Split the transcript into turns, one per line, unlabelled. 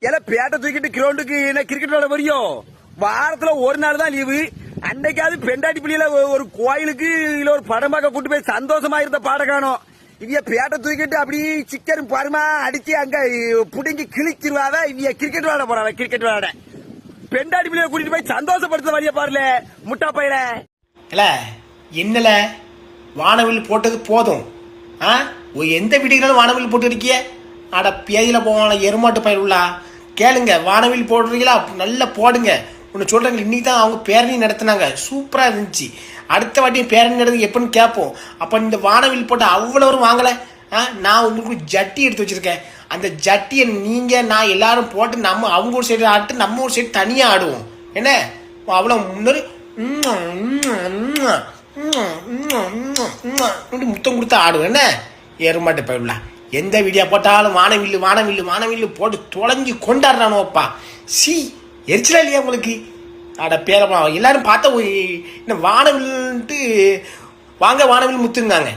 எல்லாம் பேட்டை தூக்கிட்டு கிரௌண்டுக்கு என்ன கிரிக்கெட் விளையாட வரையும் வாரத்துல ஒரு நாள் தான் லீவு. அன்னைக்காவது பெண்டாட்டி பிள்ளையில ஒரு கோயிலுக்கு இல்ல ஒரு படம் பார்க்க கூட்டு போய் சந்தோஷமா இருந்த பாட காணும். இவங்க பேட்டை தூக்கிட்டு அப்படி சிக்கன் பருமா அடிச்சு அங்க புடுங்கி கிழிச்சிருவாவ. இவங்க கிரிக்கெட் விளையாட போறாவ. கிரிக்கெட் விளையாட பெண்டாட்டி பிள்ளைய கூட்டிட்டு போய் சந்தோஷப்படுத்த வழிய பாருல முட்டா பையல.
இல்ல என்னல வானவில் போட்டது போதும். எந்த வீட்டுக்குனாலும் வானவில் போட்டு இருக்கிய. அட பேதியில போவான எருமாட்டு பயிர் உள்ளா கேளுங்க. வானவில் போடுறீங்களா நல்லா போடுங்க. ஒன்று சொல்றாங்க, இன்னைக்கு தான் அவங்க பேரணி நடத்தினாங்க, சூப்பராக இருந்துச்சு. அடுத்த வாட்டியும் பேரணி நடந்து எப்படின்னு கேட்போம். அப்போ இந்த வானவில் போட்டு அவ்வளோரும் வாங்கலை. நான் உங்களுக்கு ஜட்டி எடுத்து வச்சிருக்கேன். அந்த ஜட்டியை நீங்கள் நான் எல்லாரும் போட்டு நம்ம அவங்க ஒரு சைடு ஆட்டு நம்ம ஒரு சைடு தனியாக ஆடுவோம். என்ன அவ்வளோ முன்னாடி முத்தம் கொடுத்து ஆடுவோம். என்ன ஏறுமாட்டு போயிடலாம். எந்த வீடியோ போட்டாலும் வானவில்லு வானவில்லு வானவில்லு போட்டு தொலைஞ்சி கொண்டாடுறானோப்பா. சி எரிச்சலா இல்லையா உங்களுக்கு? அட பேரப்பா எல்லாரும் பார்த்தா இந்த வானவில்ட்டு வாங்க வானவில் முத்துங்காங்க.